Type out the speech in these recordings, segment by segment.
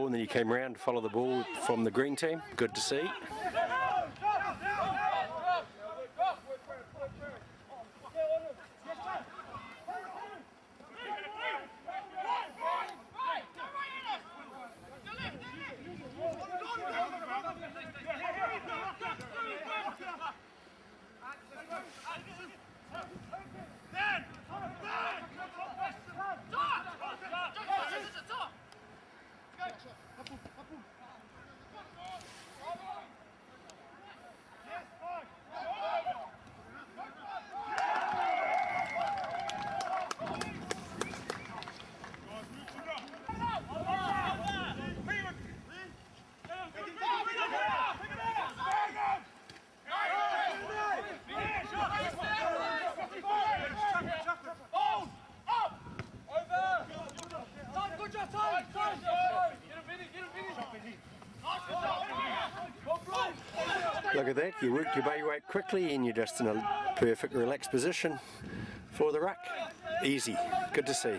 ball and then you came round to follow the ball from the green team. Good to see. Look at that, you worked your way right quickly and you're just in a perfect relaxed position for the ruck. Easy, good to see.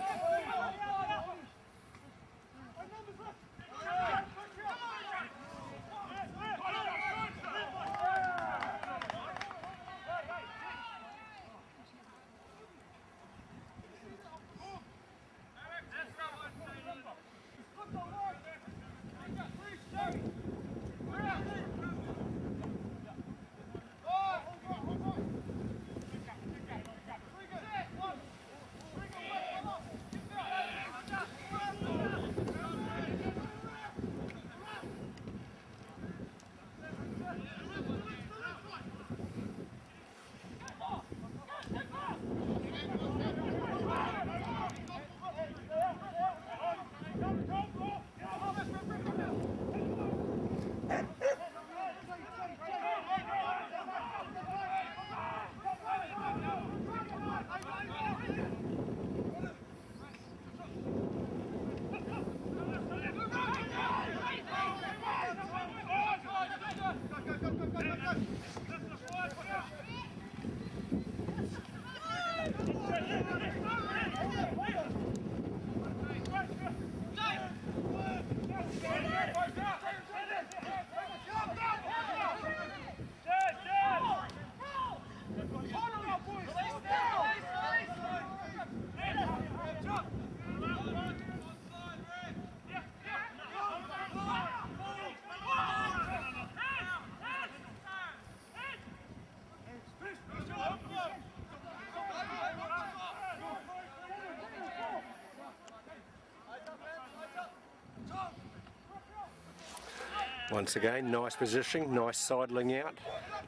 Once again, nice positioning, nice sidling out,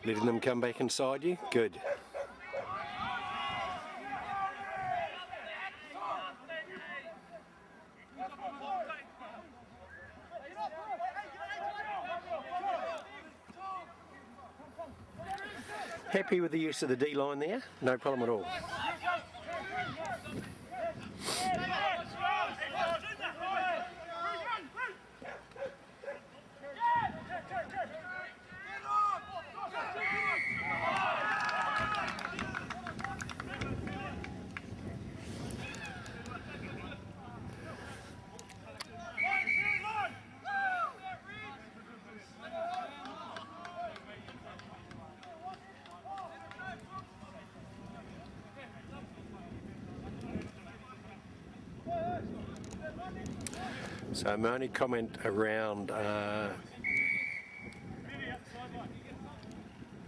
letting them come back inside you, good. Happy with the use of the D-line there, no problem at all. So my only comment around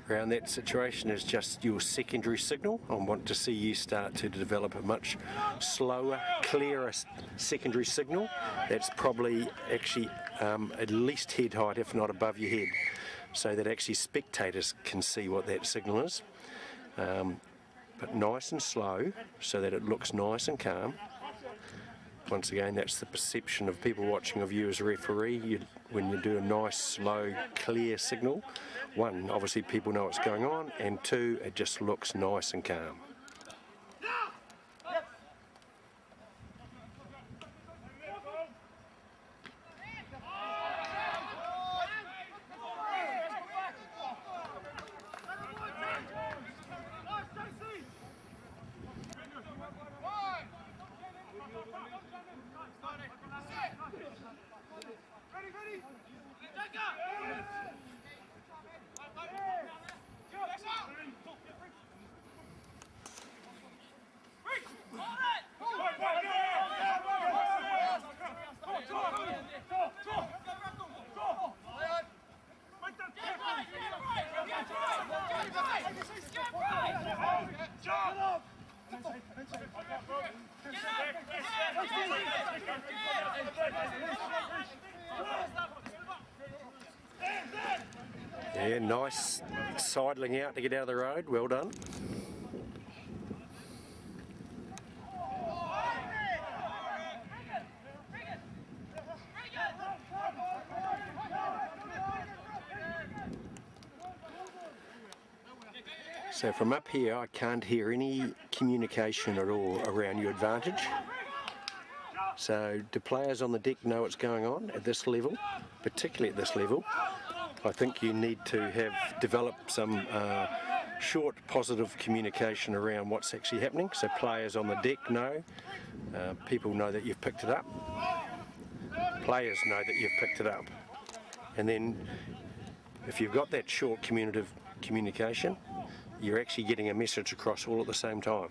that situation is just your secondary signal. I want to see you start to develop a much slower, clearer secondary signal that's probably actually at least head height, if not above your head, so that actually spectators can see what that signal is. But nice and slow so that it looks nice and calm. Once again, that's the perception of people watching of you as a referee. When you do a nice, slow, clear signal, one, obviously people know what's going on, and two, it just looks nice and calm. Yeah, nice sidling out to get out of the road. Well done. So from up here, I can't hear any communication at all around your advantage. So do players on the deck know what's going on at this level, particularly at this level? I think you need to have developed some short positive communication around what's actually happening, so players on the deck know, people know that you've picked it up, players know that you've picked it up, and then if you've got that short communication, you're actually getting a message across all at the same time.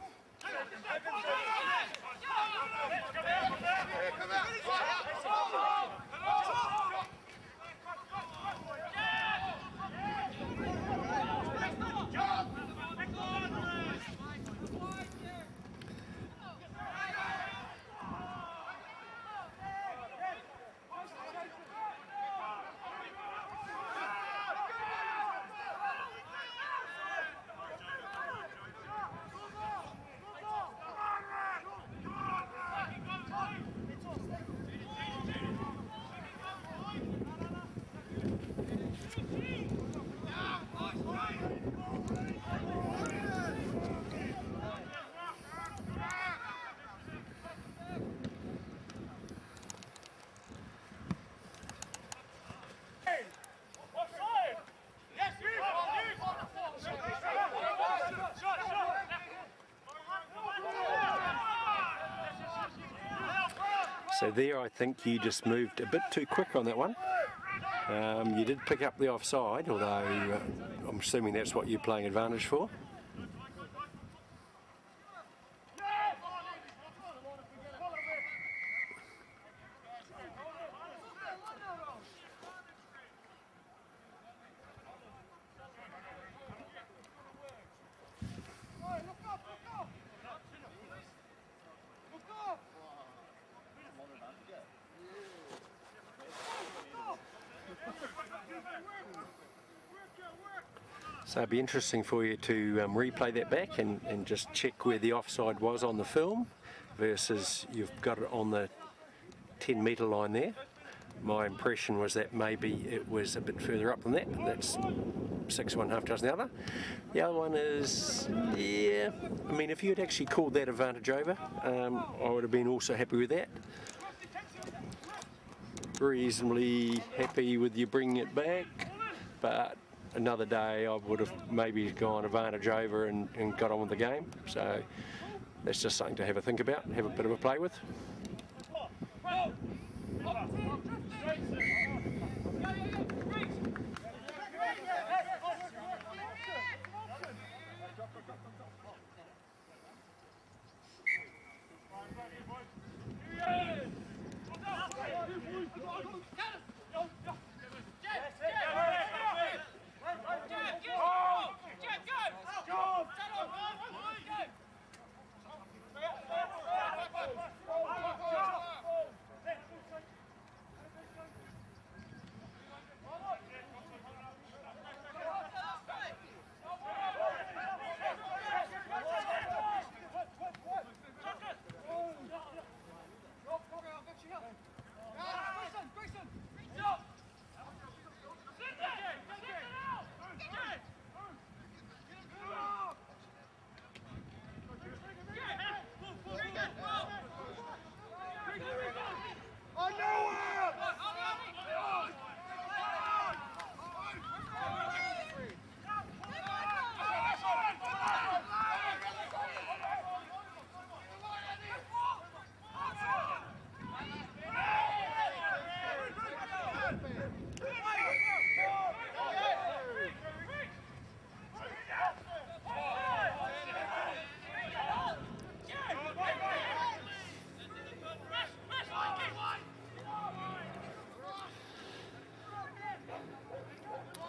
So there I think you just moved a bit too quick on that one. You did pick up the offside, although I'm assuming that's what you're playing advantage for. So it'd be interesting for you to replay that back and just check where the offside was on the film versus you've got it on the 10-metre line there. My impression was that maybe it was a bit further up than that, but that's 6 one, half dozen the other. The other one is, yeah, I mean, if you had actually called that advantage over, I would have been also happy with that. Reasonably happy with you bringing it back, but another day I would have maybe gone advantage over and got on with the game. So that's just something to have a think about and have a bit of a play with.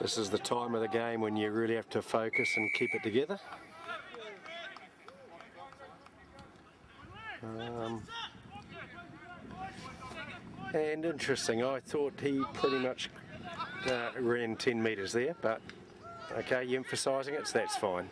This is the time of the game when you really have to focus and keep it together. And interesting, I thought he pretty much ran 10 metres there, but okay, you're emphasising it, so that's fine.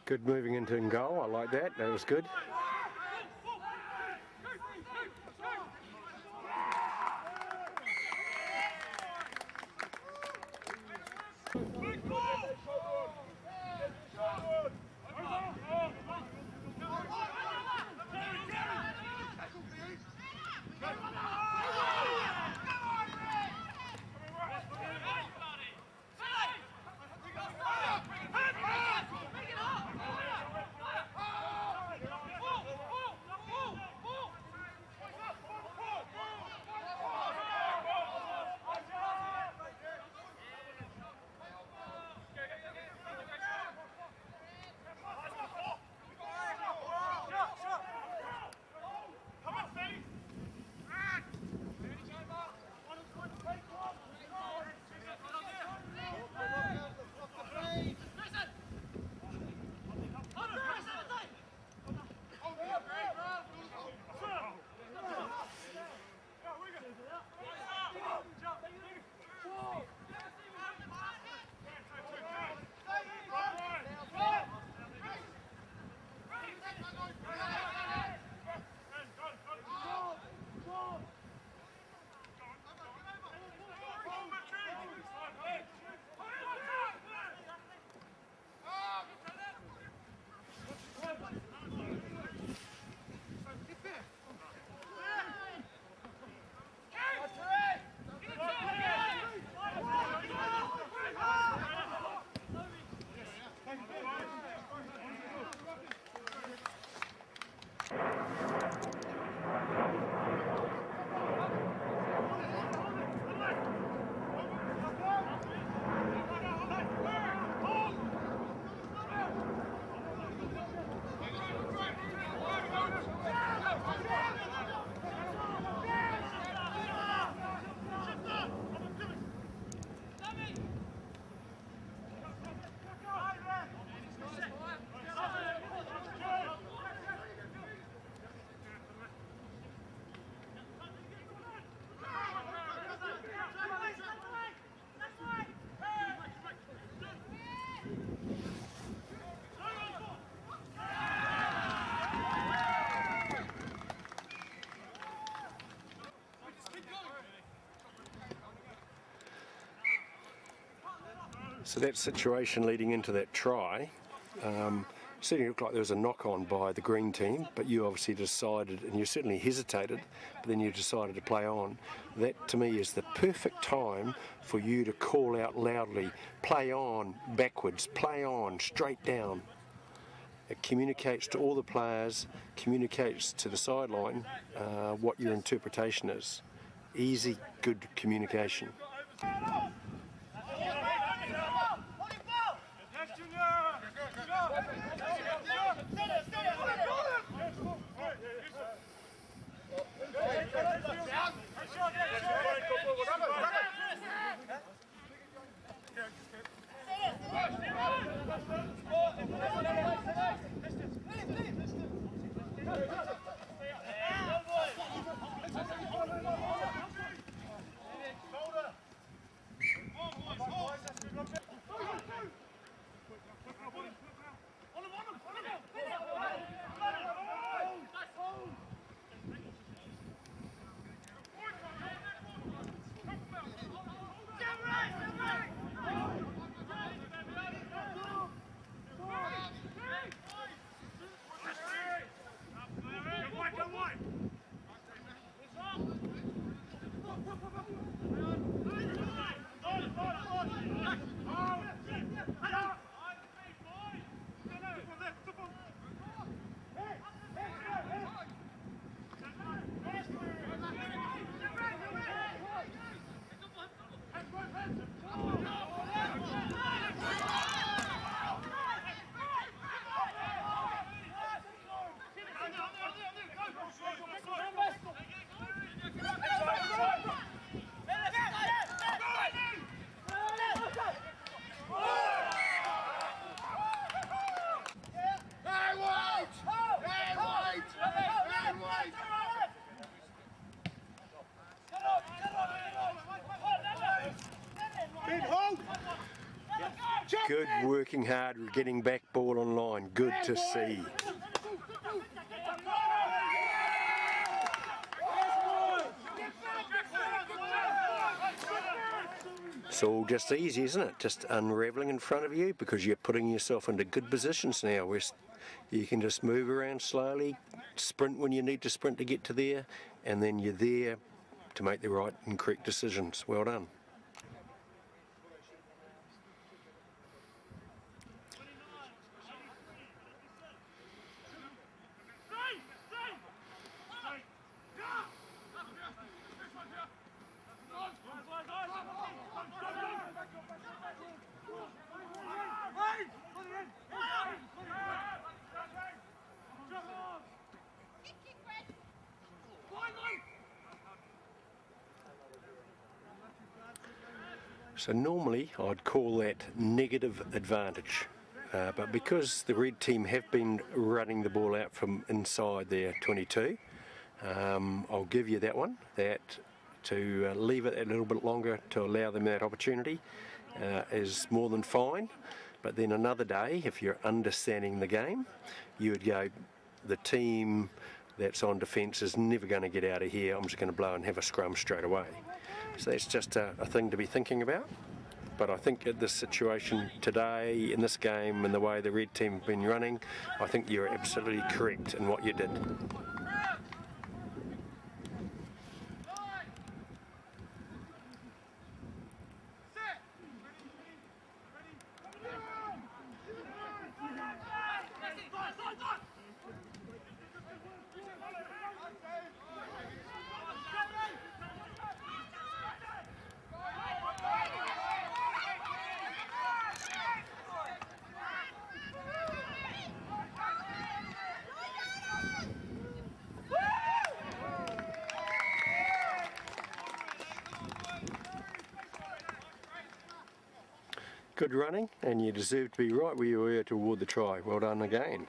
Good moving into goal, I like that, that was good. So that situation leading into that try, certainly looked like there was a knock-on by the green team, but you obviously decided, and you certainly hesitated, but then you decided to play on. That to me is the perfect time for you to call out loudly, play on, backwards, play on, straight down. It communicates to all the players, communicates to the sideline what your interpretation is. Easy, good communication. Good, working hard, getting back ball on line. Good to see. It's all just easy, isn't it? Just unravelling in front of you because you're putting yourself into good positions now where you can just move around slowly, sprint when you need to sprint to get to there, and then you're there to make the right and correct decisions. Well done. So normally I'd call that negative advantage, but because the red team have been running the ball out from inside their 22, I'll give you that one, that to leave it a little bit longer to allow them that opportunity is more than fine. But then another day, if you're understanding the game, you would go, the team that's on defence is never going to get out of here, I'm just going to blow and have a scrum straight away. So that's just a thing to be thinking about. But I think at this situation today, in this game, and the way the red team have been running, I think you're absolutely correct in what you did. Good running, and you deserve to be right where you were toward the try. Well done again.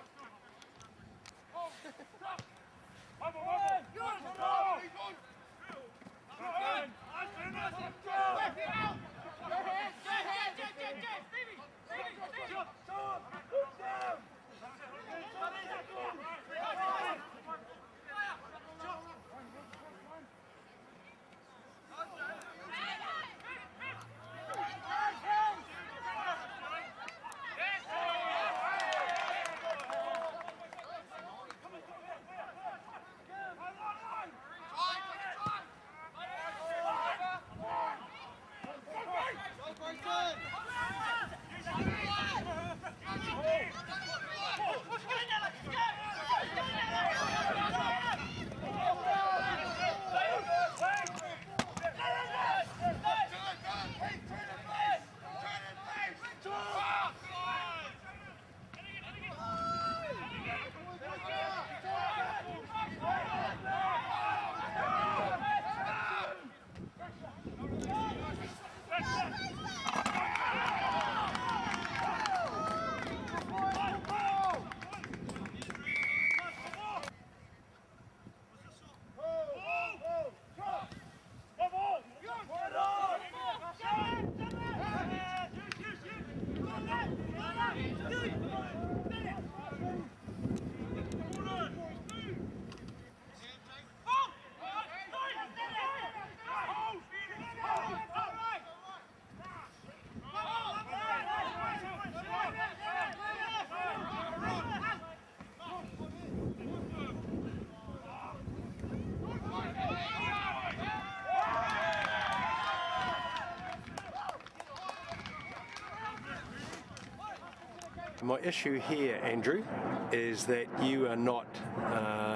My issue here, Andrew, is that you are not,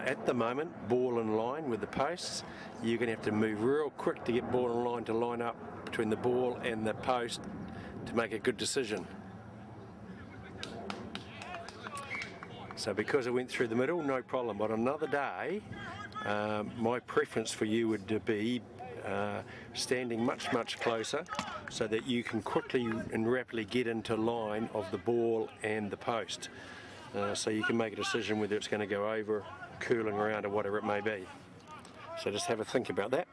at the moment, ball in line with the posts. You're going to have to move real quick to get ball in line to line up between the ball and the post to make a good decision. So because I went through the middle, no problem. But another day, my preference for you would be standing much, much closer so that you can quickly and rapidly get into line of the ball and the post. So you can make a decision whether it's going to go over, curling around or whatever it may be. So just have a think about that.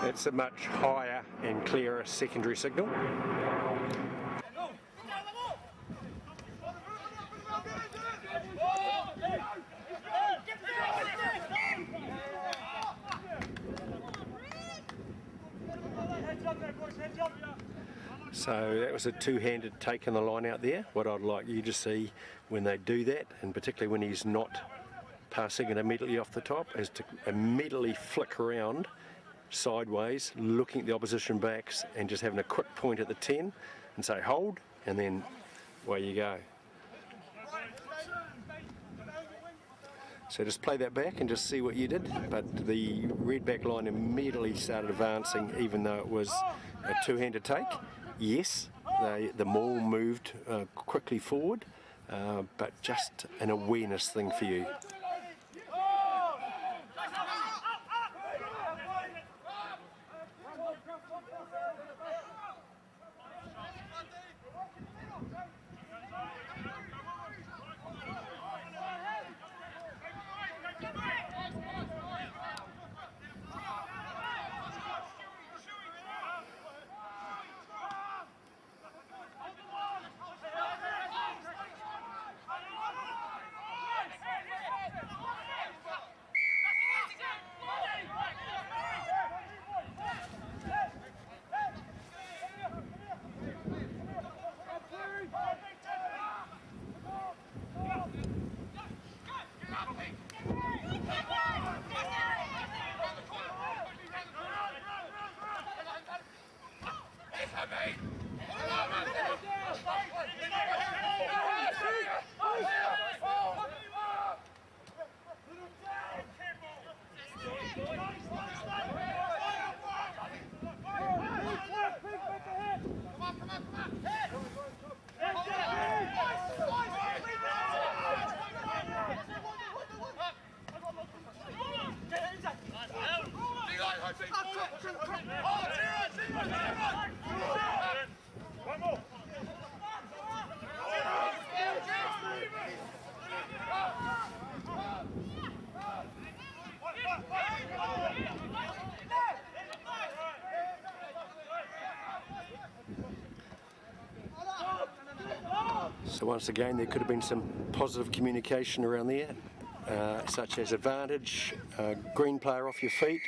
It's a much higher and clearer secondary signal. So that was a two-handed take in the line out there. What I'd like you to see when they do that, and particularly when he's not passing it immediately off the top, is to immediately flick around sideways, looking at the opposition backs and just having a quick point at the 10 and say hold, and then away you go. So just play that back and just see what you did. But the red back line immediately started advancing, even though it was a two-handed take. Yes, the maul moved quickly forward, but just an awareness thing for you. So once again, there could have been some positive communication around there, such as advantage, green player off your feet,